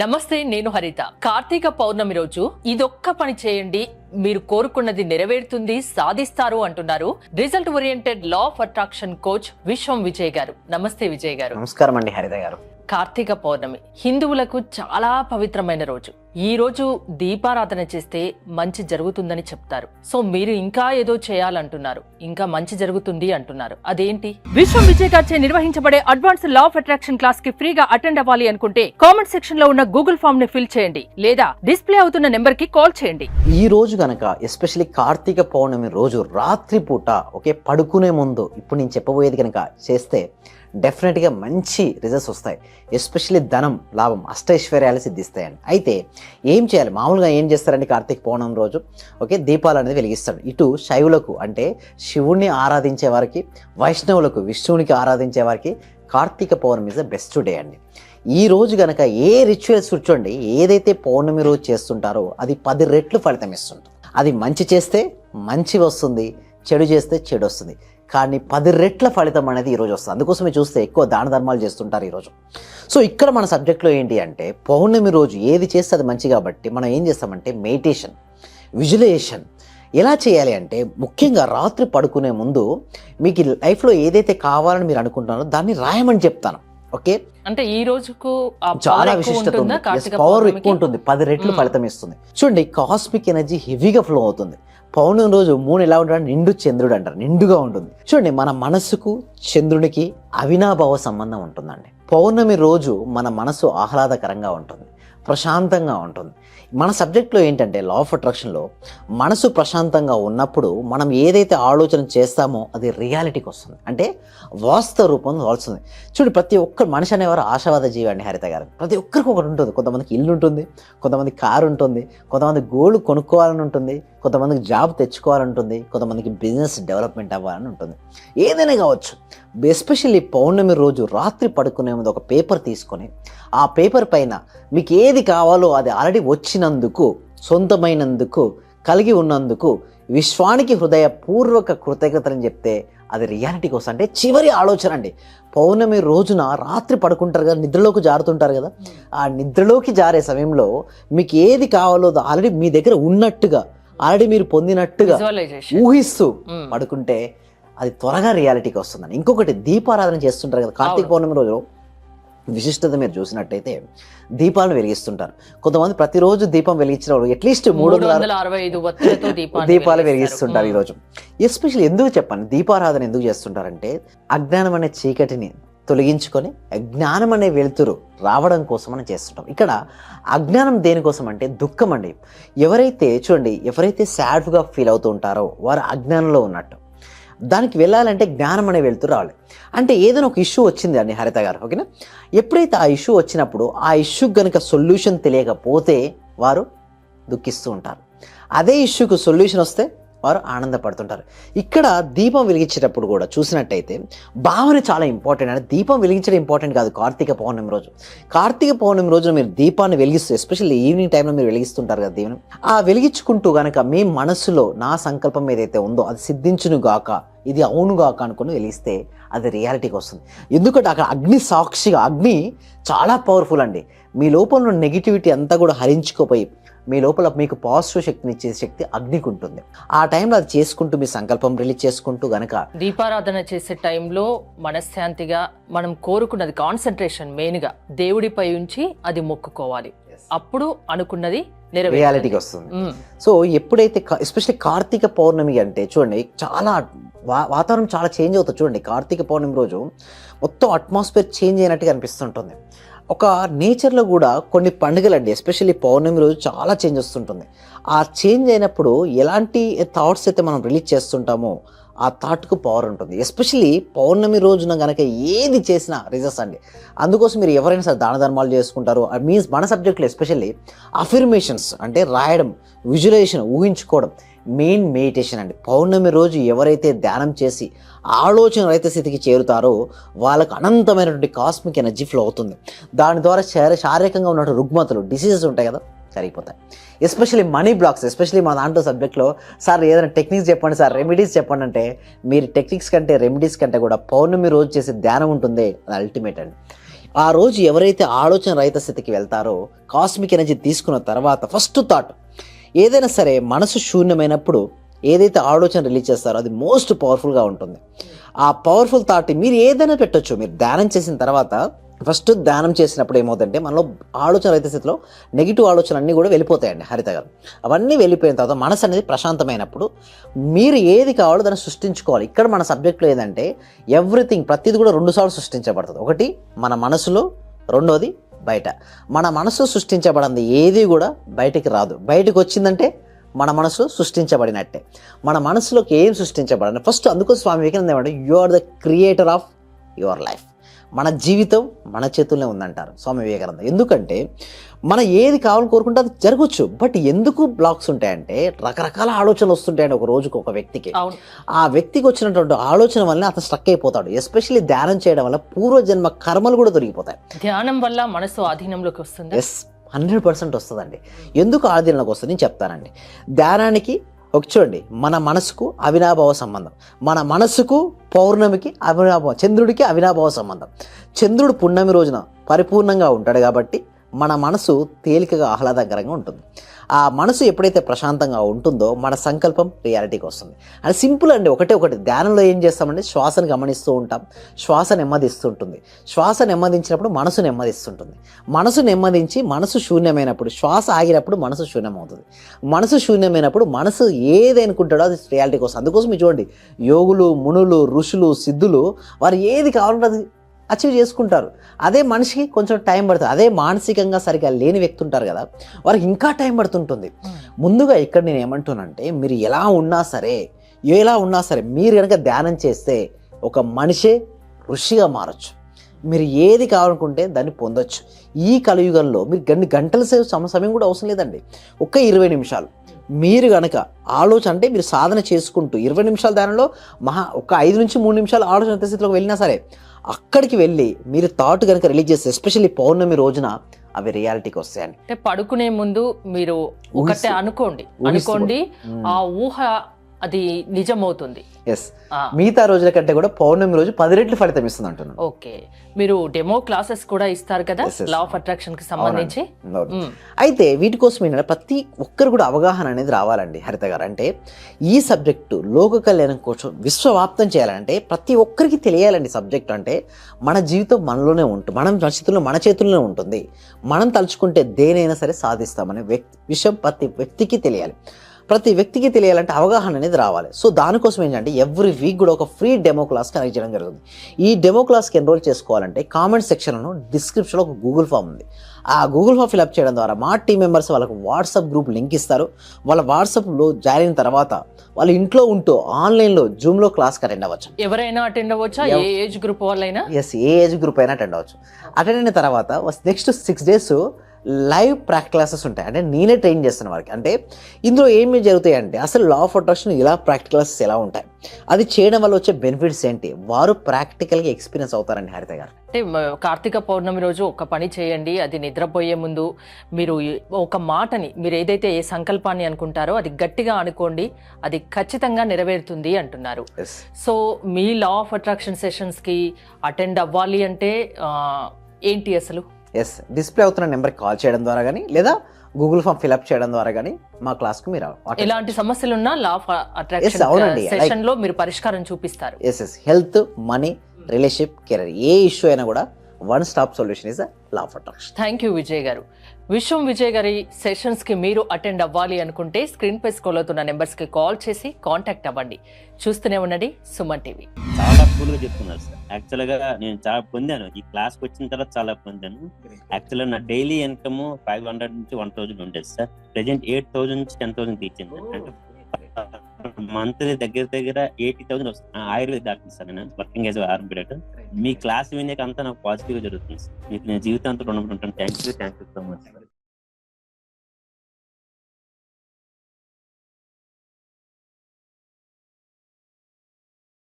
నమస్తే, నేను హరిత. కార్తీక పౌర్ణమి రోజు ఇదొక్క పని చేయండి, మీరు కోరుకున్నది నెరవేరుతుంది, సాధిస్తారు అంటున్నారు result oriented law of attraction coach విశ్వం విజయ్ గారు. నమస్తే విజయ్ గారు. నమస్కారం అండి హరిత గారు. కార్తీక పౌర్ణమి హిందువులకు చాలా పవిత్రమైన రోజు. ఈ రోజు దీపారాధన చేస్తే మంచి జరుగుతుందని చెప్తారు. సో మీరు ఇంకా ఏదో చేయాలంటున్నారు, ఇంకా మంచి జరుగుతుంది అంటున్నారు. అదేంటి? విశ్వం విజయ్ గారిచే నిర్వహించబడే advance law of attraction class కి ఫ్రీగా అటెండ్ అవ్వాలి అనుకుంటే కామెంట్ సెక్షన్ లో ఉన్న గూగుల్ ఫామ్ ని ఫిల్ చేయండి, లేదా డిస్ప్లే అవుతున్న నెంబర్ కి కాల్ చేయండి. ఈ రోజు గనక ఎస్పెషల్లీ కార్తీక పౌర్ణమి రోజు రాత్రి పూట పడుకునే ముందు ఇప్పుడు నేను చెప్పబోయేది కనుక చేస్తే డెఫినెట్గా మంచి రిజల్ట్స్ వస్తాయి. ఎస్పెషల్లీ ధనం, లాభం, అష్టైశ్వర్యాలు సిద్ధిస్తాయండి. అయితే ఏం చేయాలి? మామూలుగా ఏం చేస్తారండి కార్తీక పౌర్ణమి రోజు దీపాలు అనేది వెలిగిస్తాడు. ఇటు శైవులకు అంటే శివుణ్ణి ఆరాధించే వారికి, వైష్ణవులకు విష్ణువునికి ఆరాధించే వారికి కార్తీక పౌర్ణమి ఇస్ ద బెస్ట్ డే అండి. ఈ రోజు కనుక ఏ రిచువల్స్ కూర్చోండి, ఏదైతే పౌర్ణమి రోజు చేస్తుంటారో అది 10 రెట్లు ఫలితం ఇస్తుంది. అది మంచి చేస్తే మంచి వస్తుంది, చెడు చేస్తే చెడు వస్తుంది. కానీ 10 రెట్ల ఫలితం అనేది ఈరోజు వస్తుంది. అందుకోసమే చూస్తే ఎక్కువ దాన ధర్మాలు చేస్తుంటారు ఈరోజు. సో ఇక్కడ మన సబ్జెక్ట్లో ఏంటి అంటే పౌర్ణమి రోజు ఏది చేస్తే అది మంచి కాబట్టి మనం ఏం చేస్తామంటే మెడిటేషన్, విజువలైజేషన్ ఎలా చేయాలి అంటే ముఖ్యంగా రాత్రి పడుకునే ముందు మీకు లైఫ్లో ఏదైతే కావాలని మీరు అనుకుంటున్నారో దాన్ని రాయమని చెప్తాను. ఓకే, అంటే ఈ రోజుకు చాలా విశిష్టత ఉంది, పవర్ ఎక్కువ ఉంటుంది, 10 రెట్లు ఫలితం ఇస్తుంది. చూడండి, కాస్మిక్ ఎనర్జీ హెవీగా ఫ్లో అవుతుంది. పౌర్ణమి రోజు మూన్ ఎలా ఉంటాడు? నిండు చంద్రుడు అంటారు, నిండుగా ఉంటుంది. చూడండి, మన మనస్సుకు చంద్రునికి అవినాభావ సంబంధం ఉంటుందండి. పౌర్ణమి రోజు మన మనసు ఆహ్లాదకరంగా ఉంటుంది, ప్రశాంతంగా ఉంటుంది. మన సబ్జెక్ట్లో ఏంటంటే లా ఆఫ్ అట్రాక్షన్లో మనసు ప్రశాంతంగా ఉన్నప్పుడు మనం ఏదైతే ఆలోచన చేస్తామో అది రియాలిటీకి వస్తుంది, అంటే వాస్తవ రూపంలో వస్తుంది. చూడండి, ప్రతి ఒక్క మనిషి అనేవారు ఆశావాద జీవి అండి హరిత గారు. ప్రతి ఒక్కరికి ఒకటి ఉంటుంది. కొంతమందికి ఇల్లు ఉంటుంది, కొంతమంది కారు ఉంటుంది, కొంతమంది గోల్డ్ కొనుక్కోవాలని ఉంటుంది, కొంతమందికి జాబ్ తెచ్చుకోవాలని ఉంటుంది, కొంతమందికి బిజినెస్ డెవలప్మెంట్ అవ్వాలని ఉంటుంది. ఏదైనా కావచ్చు. ఎస్పెషల్లీ పౌర్ణమి రోజు రాత్రి పడుకునే ముందు ఒక పేపర్ తీసుకొని ఆ పేపర్ పైన మీకు ఏది కావాలో అది ఆల్రెడీ వచ్చినందుకు, సొంతమైనందుకు, కలిగి ఉన్నందుకు విశ్వానికి హృదయపూర్వక కృతజ్ఞతలని చెప్తే అది రియాలిటీకి వస్తుంది. అంటే చివరి ఆలోచన అండి. పౌర్ణమి రోజున రాత్రి పడుకుంటారు కదా, నిద్రలోకి జారుతుంటారు కదా, ఆ నిద్రలోకి జారే సమయంలో మీకు ఏది కావాలో ఆల్రెడీ మీ దగ్గర ఉన్నట్టుగా, ఆల్రెడీ మీరు పొందినట్టుగా ఊహిస్తూ పడుకుంటే అది త్వరగా రియాలిటీకి వస్తుందండి. ఇంకొకటి, దీపారాధన చేస్తుంటారు కదా కార్తీక పౌర్ణమి రోజు. విశిష్టత మీరు చూసినట్టయితే దీపాలను వెలిగిస్తుంటారు. కొంతమంది ప్రతిరోజు దీపం వెలిగించిన వాళ్ళు అట్లీస్ట్ 365 దీపాలు వెలిగిస్తుంటారు ఈరోజు. ఎస్పెషల్లీ ఎందుకు చెప్పండి దీపారాధన ఎందుకు చేస్తుంటారంటే అజ్ఞానం అనే చీకటిని తొలగించుకొని జ్ఞానం అనే వెలుతురు రావడం కోసం మనం చేస్తుంటాం. ఇక్కడ అజ్ఞానం దేనికోసం అంటే దుఃఖం అండి. ఎవరైతే సాడ్గా ఫీల్ అవుతూ ఉంటారో వారు అజ్ఞానంలో ఉన్నట్టు. దానికి వెళ్ళాలంటే జ్ఞానం అనే వెళ్తూ రావాలి. అంటే ఏదైనా ఒక ఇష్యూ వచ్చింది అండి హరిత గారు, ఓకేనా? ఎప్పుడైతే ఆ ఇష్యూ వచ్చినప్పుడు ఆ ఇష్యూకి కనుక సొల్యూషన్ తెలియకపోతే వారు దుఃఖిస్తూ ఉంటారు. అదే ఇష్యూకి సొల్యూషన్ వస్తే వారు ఆనందపడుతుంటారు. ఇక్కడ దీపం వెలిగించేటప్పుడు కూడా చూసినట్టయితే భావన చాలా ఇంపార్టెంట్. అంటే దీపం వెలిగించడం ఇంపార్టెంట్ కాదు. కార్తీక పౌర్ణమి రోజున మీరు దీపాన్ని వెలిగిస్తూ, ఎస్పెషల్లీ ఈవినింగ్ టైంలో మీరు వెలిగిస్తుంటారు కదా దీవెన, ఆ వెలిగించుకుంటూ కనుక మీ మనసులో నా సంకల్పం ఏదైతే ఉందో అది సిద్ధించును గాక, ఇది అవును గాక అనుకుని వెలిగిస్తే అది రియాలిటీకి వస్తుంది. ఎందుకంటే అక్కడ అగ్ని సాక్షిగా, అగ్ని చాలా పవర్ఫుల్ అండి. మీ లోపల ఉన్న నెగిటివిటీ అంతా కూడా హరించుకోపోయి మీ లోపల మీకు పాజిటివ్ శక్తిని ఇచ్చే శక్తి అగ్నికి ఉంటుంది. ఆ టైంలో అది చేసుకుంటూ మీ సంకల్పం రిలీజ్ చేసుకుంటూ గనక దీపారాధన చేసే టైంలో మనశ్శాంతిగా మనం కోరుకున్నది కాన్సన్ట్రేషన్ మెయిన్ గా దేవుడిపై ఉంచి అది మొక్కుకోవాలి. అప్పుడు అనుకున్నది రియాలిటీకి వస్తుంది. సో ఎప్పుడైతే ఎస్పెషల్లీ కార్తీక పౌర్ణమి అంటే చూడండి చాలా వాతావరణం చాలా చేంజ్ అవుతుంది. చూడండి, కార్తీక పౌర్ణమి రోజు మొత్తం అట్మాస్ఫియర్ చేంజ్ అయినట్టుగా అనిపిస్తుంటుంది. ఒక నేచర్లో కూడా కొన్ని పండుగలు అండి ఎస్పెషల్లీ పౌర్ణమి రోజు చాలా చేంజ్ వస్తుంటుంది. ఆ చేంజ్ అయినప్పుడు ఎలాంటి థాట్స్ అయితే మనం రిలీజ్ చేస్తుంటామో ఆ థాట్కు పవర్ ఉంటుంది. ఎస్పెషల్లీ పౌర్ణమి రోజున కనుక ఏది చేసినా రిజల్ట్స్ అండి. అందుకోసం మీరు ఎవరైనా సరే దాన ధర్మాలు చేసుకుంటారు. మీన్స్ మన సబ్జెక్టులో ఎస్పెషల్లీ అఫర్మేషన్స్ అంటే రాయడం, విజువలైజేషన్, ఊహించుకోవడం, మెయిన్ మెడిటేషన్ అండి. పౌర్ణమి రోజు ఎవరైతే ధ్యానం చేసి ఆలోచన రహిత స్థితికి చేరుతారో వాళ్ళకు అనంతమైనటువంటి కాస్మిక్ ఎనర్జీ ఫ్లో అవుతుంది. దాని ద్వారా శారీరకంగా ఉన్నటువంటి రుగ్మతలు, డిసీజెస్ ఉంటాయి కదా, కరిగిపోతాయి. ఎస్పెషల్లీ మనీ బ్లాక్స్, ఎస్పెషల్లీ మన దాంట్లో సబ్జెక్ట్లో సార్ ఏదైనా టెక్నిక్స్ చెప్పండి సార్, రెమెడీస్ చెప్పండి అంటే మీరు టెక్నిక్స్ కంటే రెమెడీస్ కంటే కూడా పౌర్ణమి రోజు చేసే ధ్యానం ఉంటుంది, అది అల్టిమేట్ అండి. ఆ రోజు ఎవరైతే ఆలోచన రహిత స్థితికి వెళ్తారో, కాస్మిక్ ఎనర్జీ తీసుకున్న తర్వాత ఫస్ట్ థాట్ ఏదైనా సరే మనసు శూన్యమైనప్పుడు ఏదైతే ఆలోచన రిలీజ్ చేస్తారో అది మోస్ట్ పవర్ఫుల్గా ఉంటుంది. ఆ పవర్ఫుల్ థాట్ మీరు ఏదైనా పెట్టొచ్చు. మీరు ధ్యానం చేసిన తర్వాత ఫస్ట్ ధ్యానం చేసినప్పుడు ఏమవుతుందంటే మనలో ఆలోచన రహిత స్థితిలో నెగిటివ్ ఆలోచనలు అన్నీ కూడా వెళ్ళిపోతాయండి హరిత గారు. అవన్నీ వెళ్ళిపోయిన తర్వాత మనసు అనేది ప్రశాంతమైనప్పుడు మీరు ఏది కావాలో దాన్ని సృష్టించుకోవాలి. ఇక్కడ మన సబ్జెక్ట్లో ఏంటంటే ఎవ్రీథింగ్ ప్రతిదీ కూడా 2 సార్లు సృష్టించబడుతుంది. ఒకటి మన మనసులో, రెండోది బయట. మన మనసు సృష్టించబడింది ఏది కూడా బయటికి రాదు. బయటకు వచ్చిందంటే మన మనసు సృష్టించబడినట్టే. మన మనసులోకి ఏం సృష్టించబడాలి ఫస్ట్. అందుకో స్వామి వివేకానంద ఏమంటే you are the creator of your life. మన జీవితం మన చేతుల్లోనే ఉందంటారు స్వామి వివేకానంద. ఎందుకంటే మనం ఏది కావాలని కోరుకుంటే అది జరగచ్చు. బట్ ఎందుకు బ్లాక్స్ ఉంటాయంటే రకరకాల ఆలోచనలు వస్తుంటాయండి ఒక రోజుకు ఒక వ్యక్తికి. ఆ వ్యక్తికి వచ్చినటువంటి ఆలోచన వల్ల అతను స్ట్రక్ అయిపోతాడు. ఎస్పెషల్లీ ధ్యానం చేయడం వల్ల పూర్వజన్మ కర్మలు కూడా దొరికిపోతాయి. ధ్యానం వల్ల మనసు ఆధీనంలోకి వస్తుంది. ఎస్, 100% వస్తుందండి. ఎందుకు ఆధీనంలోకి వస్తుంది నేను చెప్తానండి. ధ్యానానికి ఒక చూడండి, మన మనసుకు అవినాభావ సంబంధం, మన మనసుకు పౌర్ణమికి అవినాభావ, చంద్రుడికి అవినాభావ సంబంధం. చంద్రుడు పున్నమి రోజున పరిపూర్ణంగా ఉంటాడు కాబట్టి మన మనసు తేలికగా ఆహ్లాదకరంగా ఉంటుంది. ఆ మనసు ఎప్పుడైతే ప్రశాంతంగా ఉంటుందో మన సంకల్పం రియాలిటీకి వస్తుంది. అది సింపుల్ అండి. ఒకటి ధ్యానంలో ఏం చేస్తామంటే శ్వాసను గమనిస్తూ ఉంటాం. శ్వాస నెమ్మదిస్తుంటుంది. శ్వాస నెమ్మదించినప్పుడు మనసు నెమ్మదిస్తుంటుంది. మనసు నెమ్మదించి మనసు శూన్యమైనప్పుడు, శ్వాస ఆగినప్పుడు మనసు శూన్యమవుతుంది. మనసు శూన్యమైనప్పుడు మనసు ఏది అనుకుంటాడో అది రియాలిటీకి వస్తుంది. అందుకోసం మీరు చూడండి, యోగులు, మునులు, ఋషులు, సిద్ధులు వారు ఏది కావాలంటే అది అచీవ్ చేసుకుంటారు. అదే మనిషికి కొంచెం టైం పడుతుంది. అదే మానసికంగా సరిగా లేని వ్యక్తి ఉంటారు కదా, వారికి ఇంకా టైం పడుతుంటుంది. ముందుగా ఇక్కడ నేను ఏమంటున్నానంటే మీరు ఎలా ఉన్నా సరే మీరు కనుక ధ్యానం చేస్తే ఒక మనిషే ఋషిగా మారచ్చు. మీరు ఏది కావాలనుకుంటే దాన్ని పొందొచ్చు. ఈ కలియుగంలో మీరు గంటల సేపు సమయం కూడా అవసరం లేదండి. ఒక్క 20 నిమిషాలు మీరు కనుక ఆలోచన అంటే మీరు సాధన చేసుకుంటూ 20 నిమిషాల ధ్యానంలో ఒక 5 నుంచి 3 నిమిషాలు ఆలోచన స్థితిలోకి వెళ్ళినా సరే అక్కడికి వెళ్ళి మీరు థాట్ కనుక రిలీజ్ చేస్తే ఎస్పెషల్లీ పౌర్ణమి రోజున అవి రియాలిటీకి వస్తాయండి. అంటే పడుకునే ముందు మీరు ఒకటే అనుకోండి ఆ ఊహ అది నిజమవుతుంది. ఎస్, మిగతా రోజుల కంటే కూడా పౌర్ణమి రోజు 10 రెట్లు ఫలితం ఇస్తుంది అంటున్నాను. ఓకే, మీరు డెమో క్లాసెస్ కూడా ఇస్తారు కదా లా ఆఫ్ అట్రాక్షన్ కి సంబంధించి. అయితే వీటి కోసం ఏంటంటే ప్రతి ఒక్కరు కూడా అవగాహన అనేది రావాలండి హరిత గారు. అంటే ఈ సబ్జెక్టు లోక కళ్యాణం కోసం విశ్వవ్యాప్తం చేయాలంటే ప్రతి ఒక్కరికి తెలియాలండి. సబ్జెక్ట్ అంటే మన జీవితం మనలోనే ఉంటుంది, మన చేతుల్లోనే ఉంటుంది. మనం తలుచుకుంటే దేనైనా సరే సాధిస్తామనే విషయం ప్రతి వ్యక్తికి తెలియాలి. ప్రతి వ్యక్తికి తెలియాలంటే అవగాహన అనేది రావాలి. సో దానికోసం ఏంటంటే ఎవ్రీ వీక్ కూడా ఒక ఫ్రీ డెమో క్లాస్ కనెక్ట్ చేయడం జరుగుతుంది. ఈ డెమో క్లాస్కి ఎన్రోల్ చేసుకోవాలంటే కామెంట్ సెక్షన్లో డిస్క్రిప్షన్లో ఒక గూగుల్ ఫామ్ ఉంది. ఆ గూగుల్ ఫామ్ ఫిల్అప్ చేయడం ద్వారా మా టీం మెంబర్స్ వాళ్ళకు వాట్సాప్ గ్రూప్ లింక్ ఇస్తారు. వాళ్ళ వాట్సాప్లో జాయిన్ అయిన తర్వాత వాళ్ళు ఇంట్లో ఉంటూ ఆన్లైన్లో జూమ్లో క్లాస్కి అటెండ్ అవ్వచ్చు. ఎవరైనా అటెండ్ అవ్వచ్చా? ఏ ఏజ్ గ్రూప్ వాళ్ళైనా? ఎస్, ఏ ఏజ్ గ్రూప్ అయినా అటెండ్ అవ్వచ్చు. అటెండ్ అయిన తర్వాత next 6 days live practical classes ఉంటాయి. అంటే నేనే ట్రైన్ చేస్తాను వారికి. అంటే ఇందులో ఏమి జరుగుతాయి అంటే అసలు లా ఆఫ్ అట్రాక్షన్ ఇలా ప్రాక్టికల్ క్లాసెస్ ఎలా ఉంటాయి, అది చేయడం వల్ల వచ్చే బెనిఫిట్స్ ఏంటి, వారు ప్రాక్టికల్గా ఎక్స్పీరియన్స్ అవుతారండి హరిత గారు. అంటే కార్తీక పౌర్ణమి రోజు ఒక పని చేయండి. అది నిద్రపోయే ముందు మీరు ఒక మాటని, మీరు ఏదైతే ఏ సంకల్పాన్ని అనుకుంటారో అది గట్టిగా అనుకోండి, అది ఖచ్చితంగా నెరవేరుతుంది అంటున్నారు. సో మీ లా ఆఫ్ అట్రాక్షన్ సెషన్స్కి అటెండ్ అవ్వాలి అంటే ఏంటి అసలు? ఎస్, డిస్ప్లే అవుతున్న నెంబర్కి కాల్ చేయడం ద్వారా కానీ లేదా గూగుల్ ఫామ్ ఫిల్అప్ చేయడం ద్వారా కానీ మా క్లాస్కి మీరు ఎలాంటి సమస్యలున్నా లా ఆఫ్ అట్రాక్షన్ సెషన్ లో మీరు పరిష్కారం చూపిస్తారు. Yes, health, money, relationship, career ఏ ఇష్యూ అయినా కూడా one stop solution is law of attraction. Thank you Vijay గారు. విజయ్ గారి సెషన్స్ కి మీరు అటెండ్ అవ్వాలి అనుకుంటే స్క్రీన్ పై స్క్రోల్ అవుతున్న నెంబర్స్ కి కాల్ చేసి కాంటాక్ట్ అవ్వండి. చూస్తూనే ఉండండి సుమన్ టీవీ. చాలా కూల్గా చెప్తున్నారు సార్. యాక్చువల్గా నేను చాలా పొందాను, ఈ క్లాస్కి వచ్చిన తర్వాత చాలా పొందాను. యాక్చువల్గా నా డైలీ ఇన్కమ్ 500 నుంచి 1000 ఉండేది సార్. ప్రెజెంట్ 8000 నుంచి 10,000 తీర్చింది. అంటే మంత్లీ దగ్గర 80,000 వస్తుంది. ఆయుర్వేద డాక్టర్ సార్, నేను వర్కింగ్ యాజ్ ఆర్బిడేటర్. మీ క్లాస్ వినేక అంతా నాకు పాజిటివ్గా జరుగుతుంది సార్. మీకు నేను జీవితాంతం రుణపడి ఉంటాను. Thank you so much sir.